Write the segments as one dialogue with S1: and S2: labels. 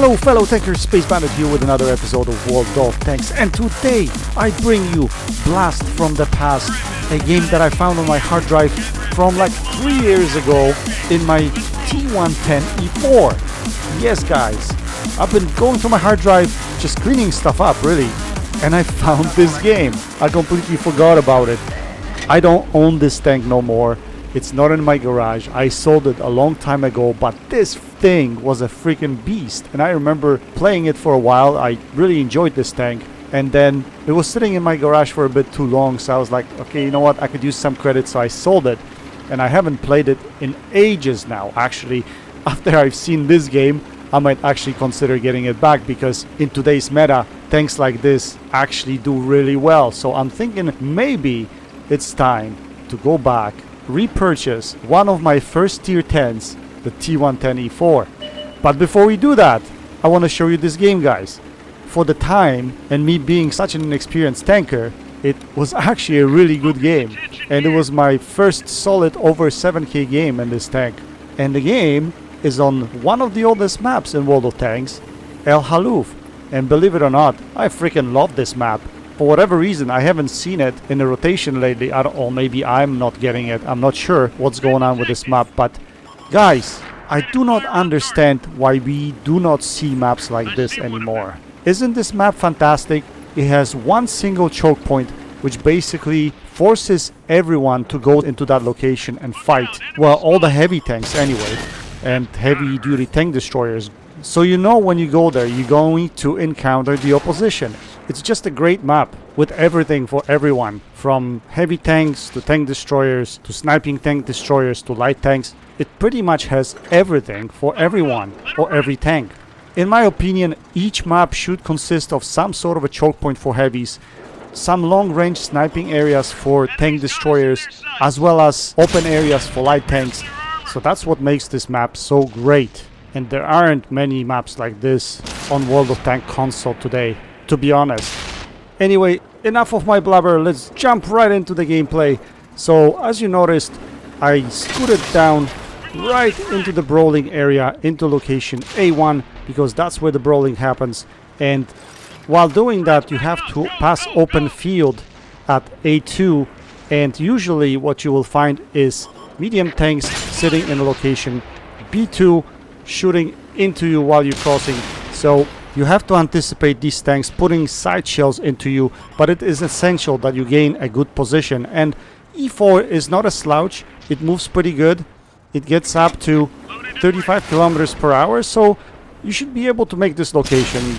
S1: Hello fellow tankers, Space Bandit here with another episode of World of Tanks, and today I bring you Blast from the Past, a game that I found on my hard drive from like 3 years ago in my T110E4. Yes guys, I've been going through my hard drive, just cleaning stuff up really, and I found this game. I completely forgot about it. I don't own this tank no more. It's not in my garage. I sold it a long time ago, but this thing was a freaking beast. And I remember playing it for a while. I really enjoyed this tank. And then it was sitting in my garage for a bit too long. So I was like, okay, you know what? I could use some credit. So I sold it. And I haven't played it in ages now. Actually, after I've seen this game, I might actually consider getting it back. Because in today's meta, tanks like this actually do really well. So I'm thinking maybe it's time to go back, repurchase one of my first tier 10s, the T110E4. But before we do that, I want to show you this game, guys. For the time and me being such an inexperienced tanker, it was actually a really good game, and it was my first solid over 7k game in this tank. And the game is on one of the oldest maps in World of Tanks, Halluf. And believe it or not, I freaking love this map. For whatever reason, I haven't seen it in the rotation lately, or maybe I'm not getting it. I'm not sure what's going on with this map, but guys, I do not understand why we do not see maps like this anymore. Isn't this map fantastic? It has one single choke point, which basically forces everyone to go into that location and fight. Well, all the heavy tanks anyway, and heavy duty tank destroyers. So you know when you go there, you're going to encounter the opposition. It's just a great map with everything for everyone, from heavy tanks to tank destroyers to sniping tank destroyers to light tanks. It pretty much has everything for everyone or every tank. In my opinion, each map should consist of some sort of a choke point for heavies, some long-range sniping areas for tank destroyers, as well as open areas for light tanks. So that's what makes this map so great. And there aren't many maps like this on World of Tank console today, to be honest. Anyway, enough of my blabber, let's jump right into the gameplay. So, as you noticed, I scooted down right into the brawling area, into location A1, because that's where the brawling happens. And while doing that, you have to pass open field at A2, and usually what you will find is medium tanks sitting in location B2, shooting into you while you're crossing. So you have to anticipate these tanks putting side shells into you, but it is essential that you gain a good position. And E4 is not a slouch. It moves pretty good. It gets up to 35 kilometers per hour, so you should be able to make this location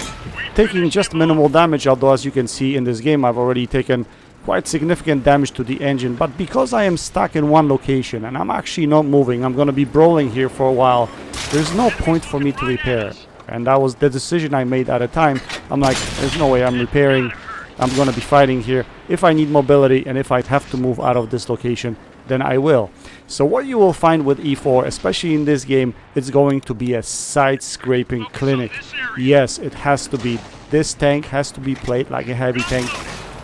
S1: taking just minimal damage, although as you can see in this game I've already taken quite significant damage to the engine. But because I am stuck in one location and I'm actually not moving, I'm going to be brawling here for a while, there's no point for me to repair. And that was the decision I made at a time. I'm like, there's no way I'm repairing. I'm going to be fighting here. If I need mobility and if I have to move out of this location, then I will. So what you will find with E4, especially in this game, it's going to be a side scraping clinic. Yes, it has to be. This tank has to be played like a heavy tank.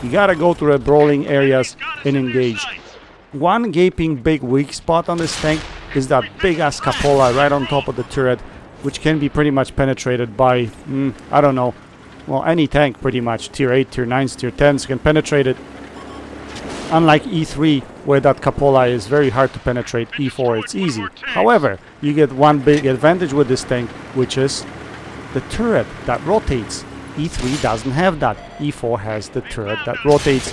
S1: You gotta go to the brawling areas and engage. One gaping big weak spot on this tank is that big ass cupola right on top of the turret, which can be pretty much penetrated by, I don't know, well, any tank pretty much. Tier 8, Tier 9s, Tier 10s can penetrate it. Unlike E3, where that cupola is very hard to penetrate, E4 it's easy. However, you get one big advantage with this tank, which is the turret that rotates. E3 doesn't have that. E4 has the turret that rotates.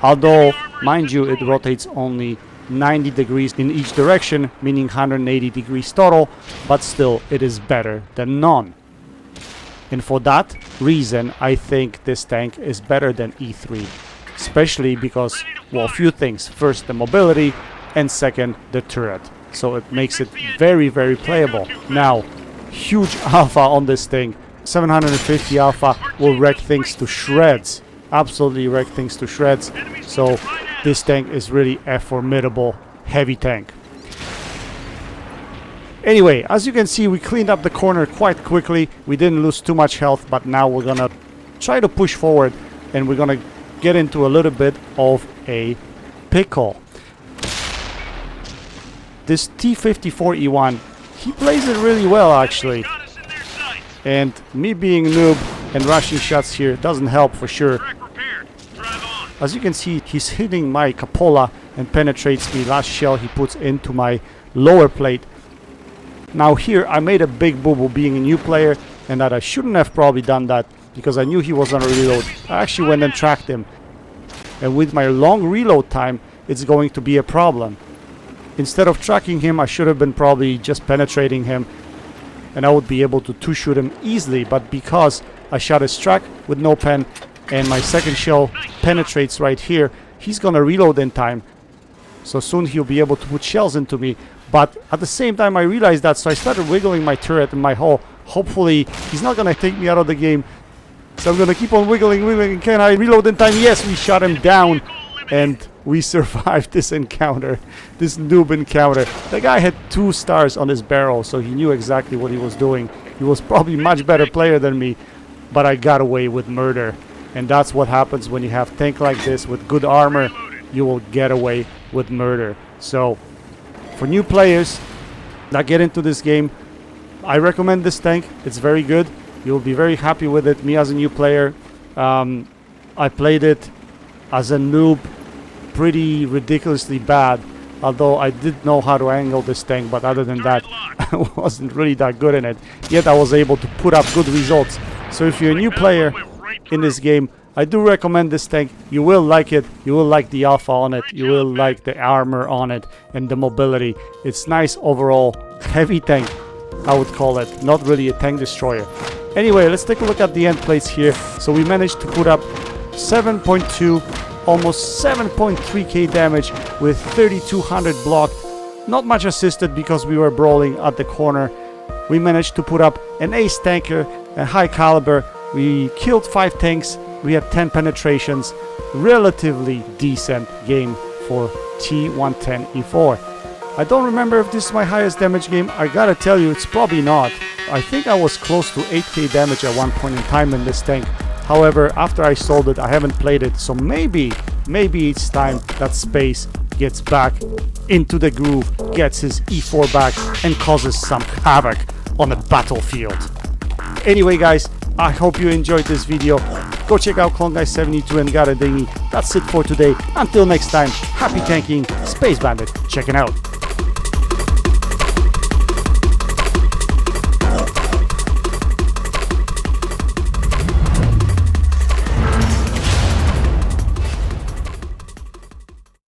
S1: Although, mind you, it rotates only 90 degrees in each direction, meaning 180 degrees total, but still it is better than none. And for that reason, I think this tank is better than E3. Especially because, well, a few things. First, the mobility, and second, the turret. So it makes it very, very playable. Now, huge alpha on this thing. 750 alpha will wreck things to shreds. Absolutely wreck things to shreds. So this tank is really a formidable heavy tank. Anyway, as you can see, we cleaned up the corner quite quickly. We didn't lose too much health, but now we're gonna try to push forward and we're gonna get into a little bit of a pickle. This T-54E1, he plays it really well actually. And me being a noob and rushing shots here doesn't help for sure. As you can see, he's hitting my cupola and penetrates the last shell he puts into my lower plate. Now here I made a big boo-boo being a new player, and that I shouldn't have probably done that because I knew he was on a reload. I actually went and tracked him. And with my long reload time, it's going to be a problem. Instead of tracking him, I should have been probably just penetrating him, and I would be able to two-shoot him easily. But because I shot his track with no pen, and my second shell penetrates right here, he's gonna reload in time. So soon he'll be able to put shells into me. But at the same time I realized that, so I started wiggling my turret in my hull. Hopefully he's not gonna take me out of the game. So I'm gonna keep on wiggling. Can I reload in time? Yes, we shot him down. And we survived this encounter, this noob encounter. The guy had 2 stars on his barrel, so he knew exactly what he was doing. He was probably a much better player than me, but I got away with murder. And that's what happens when you have a tank like this with good armor. You will get away with murder. So for new players that get into this game, I recommend this tank. It's very good. You'll be very happy with it. Me as a new player, I played it as a noob pretty ridiculously bad, although I did know how to angle this tank, but other than that I wasn't really that good in it, yet I was able to put up good results. So if you're a new player in this game, I do recommend this tank. You will like it, you will like the alpha on it, you will like the armor on it and the mobility. It's nice overall, heavy tank I would call it, not really a tank destroyer. Anyway, let's take a look at the end plates here. So we managed to put up 7.2, almost 7.3k damage with 3200 blocked. Not much assisted because we were brawling at the corner. We managed to put up an ace tanker, a high caliber. We killed 5 tanks. We had 10 penetrations. Relatively decent game for T110E4. I don't remember if this is my highest damage game. I gotta tell you, it's probably not. I think I was close to 8k damage at one point in time in this tank. However, after I sold it, I haven't played it, so maybe it's time that Space gets back into the groove, gets his E4 back, and causes some havoc on the battlefield. Anyway, guys, I hope you enjoyed this video. Go check out CloneGuy72 and Garadingi. That's it for today. Until next time, happy tanking, Space Bandit checking out.